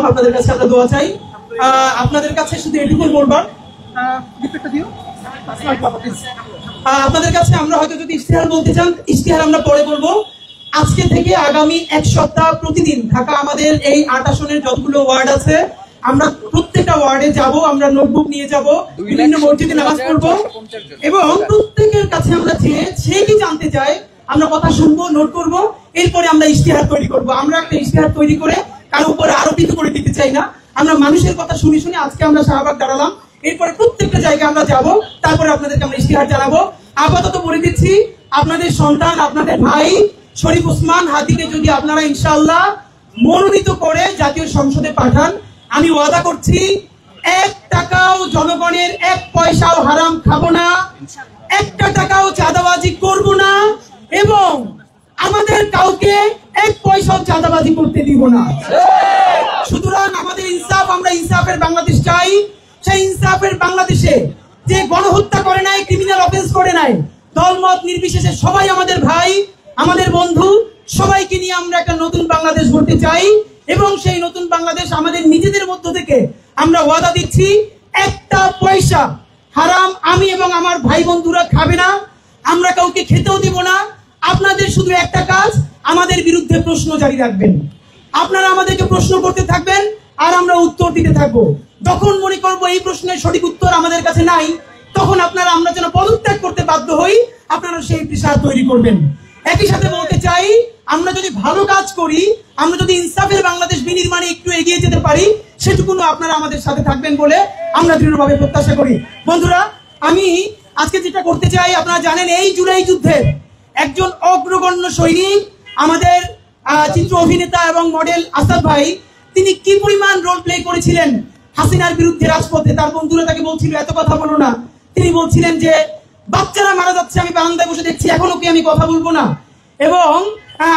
আপনাদের কাছে আমরা দোয়া চাই। আপনাদের কাছে শুধু এটুকু বলবার, আপনাদের কাছে আমরা হয়তো যদি ইশতেহার বলতে চান, ইশতেহার আমরা পরে বলবো। আজকে থেকে আগামী এক সপ্তাহ প্রতিদিন ঢাকা আমাদের এই 8 আসনের যতগুলো ওয়ার্ড আছে, আমরা প্রত্যেকটা ওয়ার্ডে যাব, আমরা নোটবুক নিয়ে যাব, বিভিন্ন মসজিদে নামাজ পড়বো এবং প্রত্যেকের কাছে আমরা সে কি জানতে চাই আমরা কথা শুনবো, নোট করব, এরপরে আমরা ইশতেহার তৈরি করব। আমরা একটা ইশতেহার তৈরি করে কারো উপরে আরোপিত করে দিতে চাই না। আমরা মানুষের কথা শুনে শুনে আজকে আমরা শাহবাগ দাঁড়ালাম, এরপরে প্রত্যেকটা জায়গায় আমরা যাব, তারপরে আপনাদেরকে আমরা ইশতেহার জানাবো। আপাতত বলে দিচ্ছি, আপনাদের সন্তান, আপনাদের ভাই শরীফ ওসমান হাদিকে যদি আপনারা ইনশাআল্লাহ মনোনীত করে জাতীয় সংসদে পাঠান, আমি ওয়াদা করছি 1 টাকাও জনগণের 1 পয়সাও হারাম খাবো না, 1 টাকাও চাঁদাবাজি করব না এবং আমাদের কাউকে 1 পয়সাও চাঁদাবাজি করতে দিব না। সুতরাং আমাদের ইনসাফ, আমরা ইনসাফের বাংলাদেশ চাই। সেই ইনসাফের বাংলাদেশে যে গণহত্যা করে নাই, ক্রিমিনাল অফেন্স করে নাই, দলমত নির্বিশেষে সবাই আমাদের ভাই, আমাদের বন্ধু, সবাইকে নিয়ে আমরা একটা নতুন বাংলাদেশ গড়তে চাই এবং সেই নতুন বাংলাদেশ আমাদের নিজেদের মধ্য থেকে আমরা ওয়াদা দিচ্ছি 1টা পয়সা হারাম আমি এবং আমার ভাই বন্ধুরা খাবে না, আমরা কাউকে খেতেও দিব না। আপনাদের শুধু একটা কাজ, আমাদের বিরুদ্ধে প্রশ্ন জারি রাখবেন। আপনারা আমাদেরকে প্রশ্ন করতে থাকবেন আর আমরা উত্তর দিতে থাকবো। যখন মনে করবো এই প্রশ্নের সঠিক উত্তর আমাদের কাছে নাই, তখন আপনারা আমরা যেন পদত্যাগ করতে বাধ্য হই, আপনারা সেই পেশা তৈরি করবেন। একই সাথে বলতে চাই, আমরা যদি ভালো কাজ করি, আমরা যদি ইনসাফের বাংলাদেশ বিনির্মাণে একটু এগিয়ে যেতে পারি, সেটুকুনো আপনারা আমাদের সাথে থাকবেন বলে আমরা দৃঢ়ভাবে প্রত্যাশা করি। বন্ধুরা, আমি আজকে যেটা করতে চাই, আপনারা জানেন এই জুলাই যুদ্ধে একজন অগ্রগণ্য সৈনিক, আমাদের চিত্র অভিনেতা এবং মডেল আসাদ ভাই, তিনি কি পরিমাণ রোল প্লে করেছিলেন হাসিনার বিরুদ্ধে রাজপথে। তার বন্ধুরা তাকে বলছিল এত কথা বলো না, তিনি বলছিলেন যে বাচ্চারা মারা যাচ্ছে, আমি বারান্দায় বসে দেখছি, এখনো কি আমি কথা বলবো না। এবং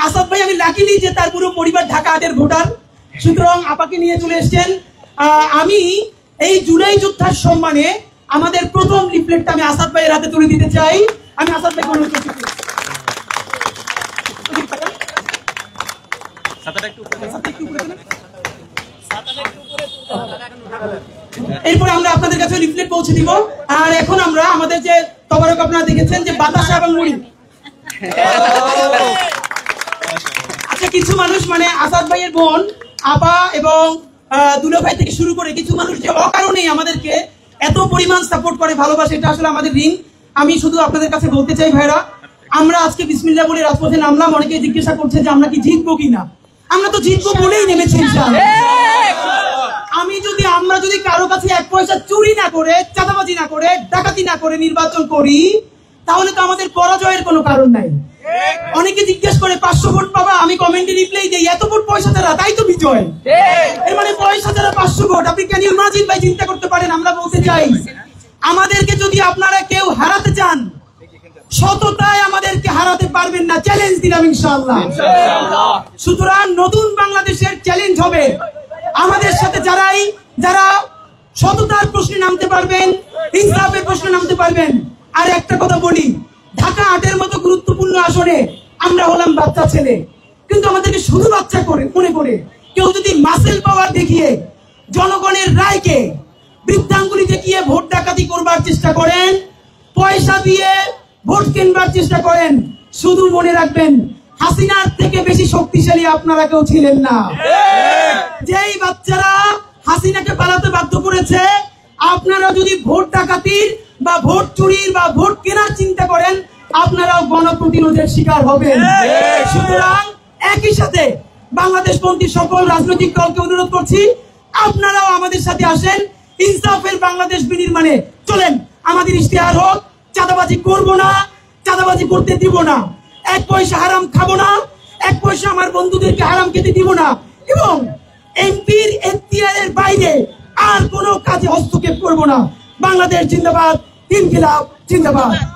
আসাদ ভাই, আমি লাকিলি যে তার পুরো পরিবার ঢাকা 8-এর ভোটার, সুতরাং আপাকে নিয়ে চলে এসছেন। আমি এই জুলাই যোদ্ধার সম্মানে আমাদের প্রথম লিফলেটটা আমি আসাদ ভাইয়ের হাতে তুলে দিতে চাই। আমি আসাদ ভাইকে অনুরোধ করছি। এরপরে আমরা আপনাদের কাছে লিফলেট পৌঁছে দিব। আর এখন আমরা আমাদের যে তবারক আপনারা দেখেছেন যে বাতাসা এবং মুড়ি, আচ্ছা কিছু মানুষ মানে আসাদ ভাইয়ের বোন আপা এবং দুলা ভাই থেকে শুরু করে কিছু মানুষ যে অকারণেই আমাদেরকে এত পরিমাণ সাপোর্ট করে, ভালোবাসে, এটা আসলে আমাদের ঋণ। আমি শুধু আপনাদের কাছে বলতে চাই ভাইরা, আমরা আজকে বিসমিল্লাহ বলে রাজপথে নামলাম। অনেকে জিজ্ঞাসা করছে যে আমরা কি জিতবো কিনা। আমরা তো জিতবো বলেই নেমেছি ইনশাআল্লাহ। আমরা যদি কারো কাছে 1 পয়সা চুরি না করে, চাঁদাবাজি না করে, ডাকাতি না করে নির্বাচন করি, তাহলে তো আমাদের পরাজয়ের কোনো কারণ নাই। অনেকে জিজ্ঞেস করে 500 ভোট পাবা, আমি কমেন্টে রিপ্লাই দেই এত ভোট পয়সা ছাড়া, তাই তো বিজয়। এর মানে পয়সা ছাড়া 500 ভোট, আপনি কেন ইমাজিন ভাই চিন্তা করতে পারেন। আমরা বলতে চাই, আমাদেরকে যদি আপনারা কেউ হারাতে চান, সততায় আমাদেরকে হারাতে পারবেন না। চ্যালেঞ্জ দিলাম ইনশাআল্লাহ। সুতরাং নতুন বাংলাদেশের চ্যালেঞ্জ হবে আমাদের সাথে যারা সততার প্রশ্নে নামতে পারবেন, ইনসাফের প্রশ্নে নামতে পারবেন। আর একটা কথা বলি, ঢাকা 8-এর মতো গুরুত্বপূর্ণ আসনে আমরা হলাম বাচ্চা ছেলে, কিন্তু আমাদেরকে শুধু বাচ্চা করে মনে করে কেউ যদি মাসেল পাওয়ার দেখিয়ে জনগণের রায়কে বৃদ্ধাঙ্গুলি দেখিয়ে ভোট ডাকাতি করবার চেষ্টা করেন, পয়সা দিয়ে ভোট কেনবার চেষ্টা করেন, শুধু মনে রাখবেন হাসিনার থেকে বেশি শক্তিশালী আপনারা কেউ ছিলেন না। যেই বাচ্চারা হাসিনাকে পালাতে বাধ্য করেছে, আপনারা যদি ভোট ডাকাতির বা ভোট চুরির বা ভোট কেনার চিন্তা করেন, আপনারাও গণপ্রতিরোধের শিকার হবেন। সুতরাং একই সাথে বাংলাদেশপন্থী সকল রাজনৈতিক দলকে অনুরোধ করছি, আপনারাও আমাদের সাথে আসেন, ইনসাফের বাংলাদেশ বিনির্মাণে চলেন। আমাদের ইশতেহার হোক, চাঁদাবাজি করবো না, চাঁদাবাজি করতে দিব না, 1 পয়সা হারাম খাবো না, 1 পয়সা আমার বন্ধুদেরকে হারাম খেতে দিব না এবং এমপির এখতিয়ারের বাইরে আর কোনো কাজে হস্তক্ষেপ করবো না। বাংলাদেশ জিন্দাবাদ, ইনকিলাব জিন্দাবাদ।